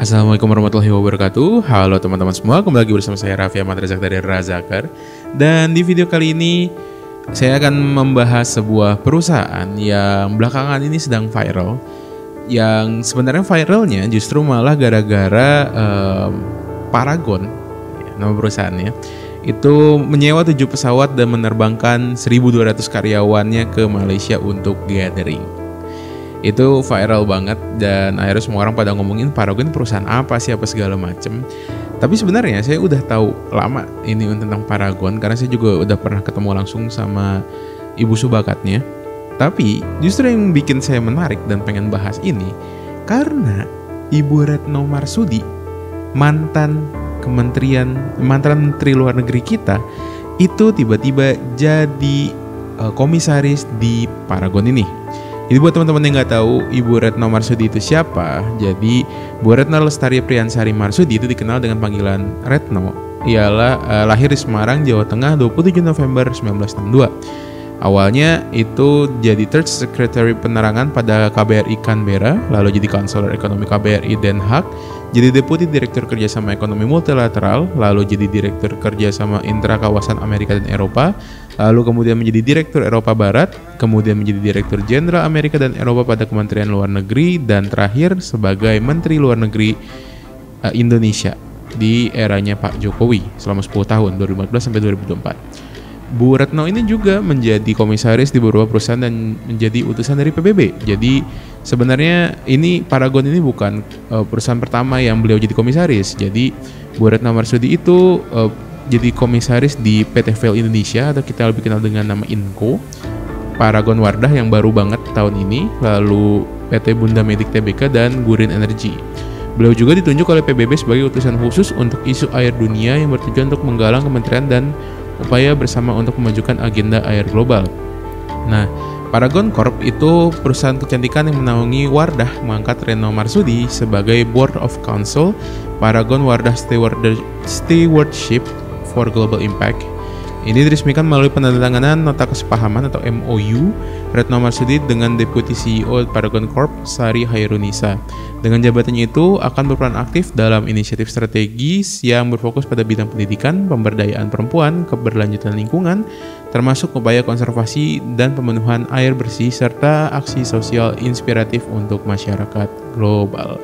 Assalamualaikum warahmatullahi wabarakatuh. Halo teman-teman semua, kembali lagi bersama saya Raffi Ahmad Razak dari Razakar. Dan di video kali ini saya akan membahas sebuah perusahaan yang belakangan ini sedang viral. Yang sebenarnya viralnya justru malah gara-gara Paragon, nama perusahaannya, itu menyewa 7 pesawat dan menerbangkan 1.200 karyawannya ke Malaysia untuk gathering. Itu viral banget dan akhirnya semua orang pada ngomongin Paragon perusahaan apa sih, apa segala macem. Tapi sebenarnya saya udah tahu lama ini tentang Paragon karena saya juga udah pernah ketemu langsung sama ibu subakatnya. Tapi justru yang bikin saya menarik dan pengen bahas ini karena Ibu Retno Marsudi, mantan Menteri Luar Negeri kita, itu tiba-tiba jadi komisaris di Paragon ini. Jadi buat teman-teman yang nggak tahu Ibu Retno Marsudi itu siapa, jadi Bu Retno Lestari Priyansari Marsudi itu dikenal dengan panggilan Retno. Ialah lahir di Semarang, Jawa Tengah 27 November 1962. Awalnya itu jadi Third Secretary Penerangan pada KBRI Canberra, lalu jadi Konselor Ekonomi KBRI Den Haag, jadi Deputi Direktur Kerjasama Ekonomi Multilateral, lalu jadi Direktur Kerjasama Intra Kawasan Amerika dan Eropa, lalu kemudian menjadi Direktur Eropa Barat, kemudian menjadi Direktur Jenderal Amerika dan Eropa pada Kementerian Luar Negeri, dan terakhir sebagai Menteri Luar Negeri Indonesia di eranya Pak Jokowi selama 10 tahun, 2014 sampai 2024. Bu Retno ini juga menjadi komisaris di beberapa perusahaan dan menjadi utusan dari PBB. Jadi sebenarnya ini Paragon ini bukan perusahaan pertama yang beliau jadi komisaris. Jadi Bu Retno Marsudi itu jadi komisaris di PT Vel Indonesia atau kita lebih kenal dengan nama Inco, Paragon Wardah yang baru banget tahun ini, lalu PT Bunda Medik Tbk dan Gurin Energy. Beliau juga ditunjuk oleh PBB sebagai utusan khusus untuk isu air dunia yang bertujuan untuk menggalang kementerian dan upaya bersama untuk memajukan agenda air global. Nah, Paragon Corp itu perusahaan kecantikan yang menaungi Wardah mengangkat Retno Marsudi sebagai Board of Counsel Paragon Wardah Stewardship for Global Impact. Ini diresmikan melalui penandatanganan nota kesepahaman atau MOU Retno Marsudi dengan Deputi CEO Paragon Corp Sari Hairunisa. Dengan jabatannya itu akan berperan aktif dalam inisiatif strategis yang berfokus pada bidang pendidikan, pemberdayaan perempuan, keberlanjutan lingkungan, termasuk upaya konservasi dan pemenuhan air bersih serta aksi sosial inspiratif untuk masyarakat global.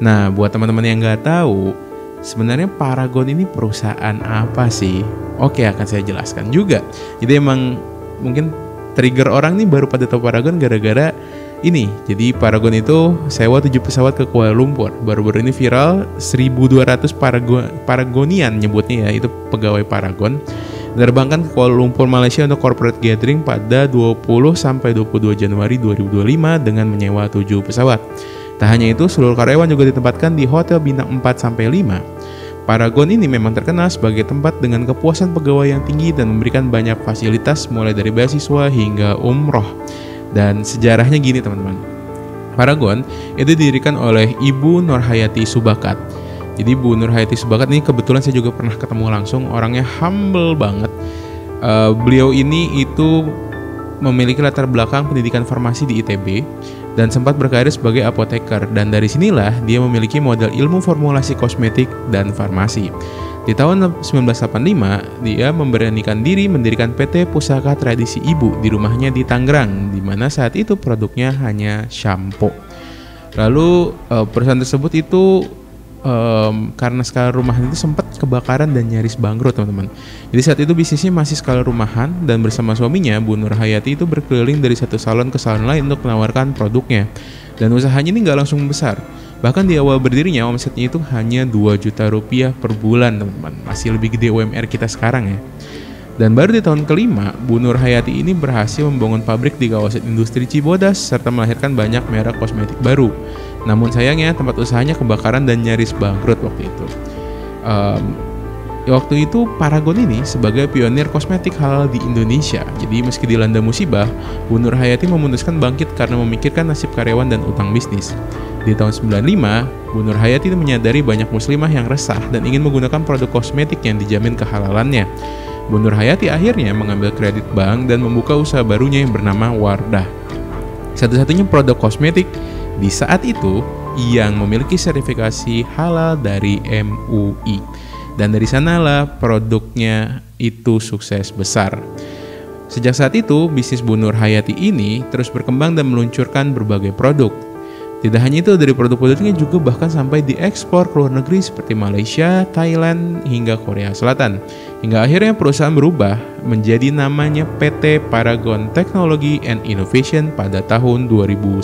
Nah, buat teman-teman yang nggak tahu, sebenarnya Paragon ini perusahaan apa sih? Oke, akan saya jelaskan juga. Jadi emang mungkin trigger orang nih baru pada tahu Paragon gara-gara ini. Jadi Paragon itu sewa 7 pesawat ke Kuala Lumpur. Baru-baru ini viral 1.200 Paragonian nyebutnya ya, itu pegawai Paragon, diterbangkan ke Kuala Lumpur, Malaysia untuk corporate gathering pada 20 sampai 22 Januari 2025 dengan menyewa 7 pesawat. Tak hanya itu, seluruh karyawan juga ditempatkan di hotel bintang 4 sampai 5. Paragon ini memang terkenal sebagai tempat dengan kepuasan pegawai yang tinggi dan memberikan banyak fasilitas mulai dari beasiswa hingga umroh. Dan sejarahnya gini teman-teman. Paragon itu didirikan oleh Ibu Nurhayati Subakat. Jadi Bu Nurhayati Subakat ini kebetulan saya juga pernah ketemu langsung, orangnya humble banget. Beliau ini itu memiliki latar belakang pendidikan farmasi di ITB dan sempat berkarir sebagai apoteker, dan dari sinilah dia memiliki modal ilmu formulasi kosmetik dan farmasi. Di tahun 1985, dia memberanikan diri mendirikan PT Pusaka Tradisi Ibu di rumahnya di Tangerang, di mana saat itu produknya hanya shampoo. Lalu perusahaan tersebut itu karena skala rumahan itu sempat kebakaran dan nyaris bangkrut teman-teman. Jadi saat itu bisnisnya masih skala rumahan dan bersama suaminya Bu Nurhayati itu berkeliling dari satu salon ke salon lain untuk menawarkan produknya. Dan usahanya ini nggak langsung besar. Bahkan di awal berdirinya omsetnya itu hanya 2 juta rupiah per bulan teman-teman. Masih lebih gede UMR kita sekarang ya. Dan baru di tahun kelima, Bu Nurhayati ini berhasil membangun pabrik di kawasan industri Cibodas serta melahirkan banyak merek kosmetik baru. Namun sayangnya tempat usahanya kebakaran dan nyaris bangkrut waktu itu. Waktu itu Paragon ini sebagai pionir kosmetik halal di Indonesia. Jadi meski dilanda musibah, Bu Nurhayati memutuskan bangkit karena memikirkan nasib karyawan dan utang bisnis. Di tahun 95, Bu Nurhayati menyadari banyak muslimah yang resah dan ingin menggunakan produk kosmetik yang dijamin kehalalannya. Bu Nurhayati akhirnya mengambil kredit bank dan membuka usaha barunya yang bernama Wardah. Satu-satunya produk kosmetik di saat itu yang memiliki sertifikasi halal dari MUI. Dan dari sanalah produknya itu sukses besar. Sejak saat itu, bisnis Bu Nur Hayati ini terus berkembang dan meluncurkan berbagai produk. Tidak hanya itu, dari produk-produknya juga bahkan sampai diekspor ke luar negeri seperti Malaysia, Thailand, hingga Korea Selatan. Hingga akhirnya perusahaan berubah menjadi namanya PT Paragon Technology and Innovation pada tahun 2011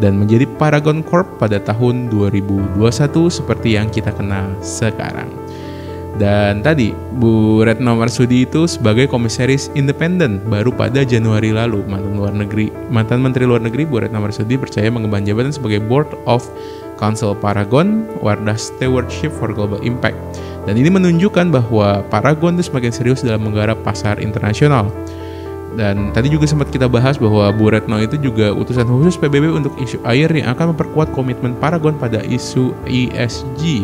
dan menjadi Paragon Corp pada tahun 2021 seperti yang kita kenal sekarang. Dan tadi Bu Retno Marsudi itu sebagai komisaris independen baru pada Januari lalu. Mantan Menteri Luar Negeri Bu Retno Marsudi percaya mengemban jabatan sebagai Board of Council Paragon Wardah Stewardship for Global Impact. Dan ini menunjukkan bahwa Paragon itu semakin serius dalam menggarap pasar internasional. Dan tadi juga sempat kita bahas bahwa Bu Retno itu juga utusan khusus PBB untuk isu air yang akan memperkuat komitmen Paragon pada isu ESG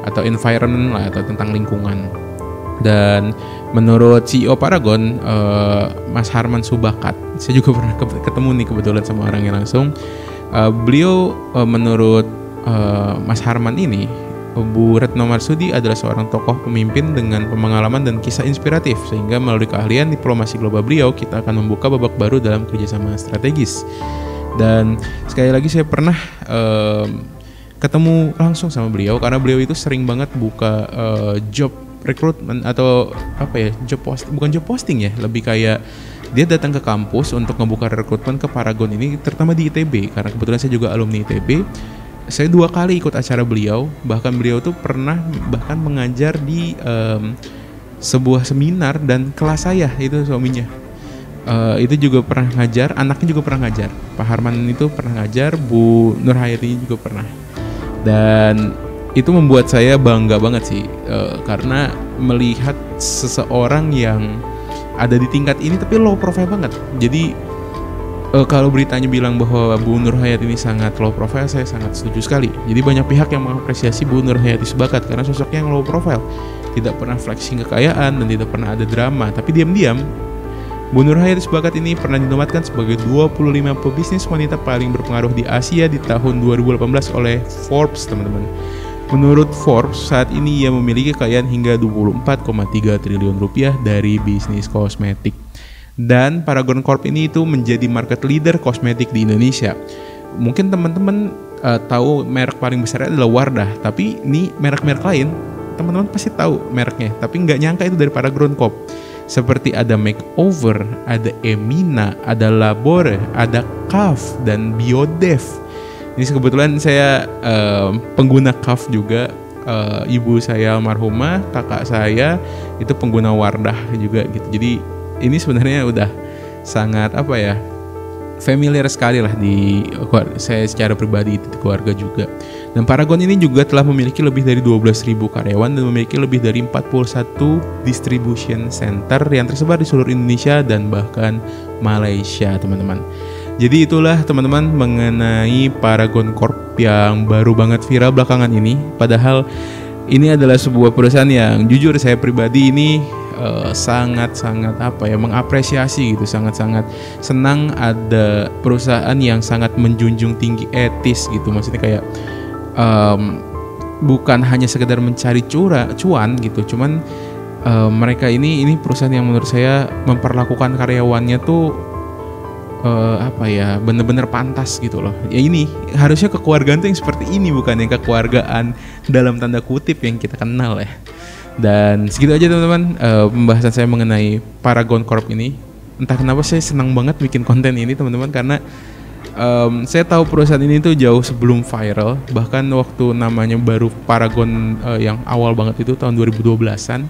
atau environment lah, atau tentang lingkungan. Dan menurut CEO Paragon, Mas Harman Subakat, saya juga pernah ketemu nih kebetulan sama orangnya langsung. Beliau menurut Mas Harman ini, Bu Retno Marsudi adalah seorang tokoh pemimpin dengan pengalaman dan kisah inspiratif, sehingga melalui keahlian diplomasi global beliau, kita akan membuka babak baru dalam kerjasama strategis. Dan sekali lagi saya pernah ketemu langsung sama beliau karena beliau itu sering banget buka job recruitment atau bukan job posting ya, lebih kayak dia datang ke kampus untuk ngebuka rekrutmen ke Paragon ini, terutama di ITB karena kebetulan saya juga alumni ITB. Saya 2 kali ikut acara beliau, bahkan beliau tuh pernah mengajar di sebuah seminar dan kelas saya itu suaminya. Itu juga pernah ngajar, anaknya juga pernah ngajar. Pak Harman itu pernah ngajar, Bu Nur Hayati juga pernah. Dan itu membuat saya bangga banget sih, karena melihat seseorang yang ada di tingkat ini tapi low profile banget. Jadi kalau beritanya bilang bahwa Bu Nur Hayati ini sangat low profile, saya sangat setuju sekali. Jadi banyak pihak yang mengapresiasi Bu Nur Hayati Subakat karena sosoknya yang low profile, tidak pernah flexing kekayaan dan tidak pernah ada drama. Tapi diam-diam Bu Nur Hayati Subakat ini pernah dinobatkan sebagai 25 pebisnis wanita paling berpengaruh di Asia di tahun 2018 oleh Forbes, teman-teman. Menurut Forbes, saat ini ia memiliki kekayaan hingga 24,3 triliun rupiah dari bisnis kosmetik. Dan Paragon Corp ini itu menjadi market leader kosmetik di Indonesia. Mungkin teman-teman tahu merek paling besar adalah Wardah, tapi ini merek-merek lain teman-teman pasti tahu mereknya, tapi nggak nyangka itu dari Paragon Corp. Seperti ada Makeover, ada Emina, ada Labore, ada Kaf, dan Biodev. Ini kebetulan saya pengguna Kaf juga. Ibu saya almarhumah, kakak saya itu pengguna Wardah juga gitu. Jadi ini sebenarnya udah sangat familiar sekali lah di saya secara pribadi di keluarga juga. Dan Paragon ini juga telah memiliki lebih dari 12.000 karyawan dan memiliki lebih dari 41 distribution center yang tersebar di seluruh Indonesia dan bahkan Malaysia, teman-teman. Jadi itulah teman-teman mengenai Paragon Corp yang baru banget viral belakangan ini. Padahal ini adalah sebuah perusahaan yang jujur saya pribadi ini sangat-sangat mengapresiasi gitu, sangat-sangat senang ada perusahaan yang sangat menjunjung tinggi etis gitu. Maksudnya kayak bukan hanya sekedar mencari cuan gitu, cuman mereka ini perusahaan yang menurut saya memperlakukan karyawannya tuh bener-bener pantas gitu loh. Ya ini harusnya kekeluargaan tuh yang seperti ini, bukan yang kekeluargaan dalam tanda kutip yang kita kenal ya. Dan segitu aja teman-teman pembahasan saya mengenai Paragon Corp ini. Entah kenapa saya senang banget bikin konten ini teman-teman, karena saya tahu perusahaan ini tuh jauh sebelum viral. Bahkan waktu namanya baru Paragon yang awal banget itu tahun 2012an,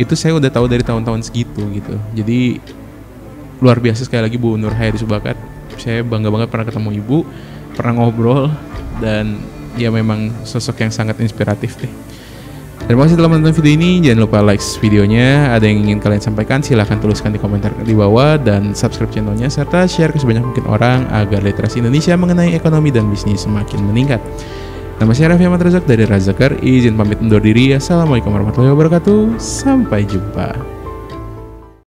itu saya udah tahu dari tahun-tahun segitu gitu. Jadi luar biasa sekali lagi Bu Nur Hayati Subakat. Saya bangga banget pernah ketemu Ibu, pernah ngobrol, dan ya memang sosok yang sangat inspiratif deh. Terima kasih telah menonton video ini. Jangan lupa like videonya. Ada yang ingin kalian sampaikan, silahkan tuliskan di komentar di bawah, dan subscribe channelnya serta share ke sebanyak mungkin orang agar literasi Indonesia mengenai ekonomi dan bisnis semakin meningkat. Nama saya Raffi Ahmad Razak dari Razakar. Izin pamit undur diri. Assalamualaikum warahmatullahi wabarakatuh. Sampai jumpa.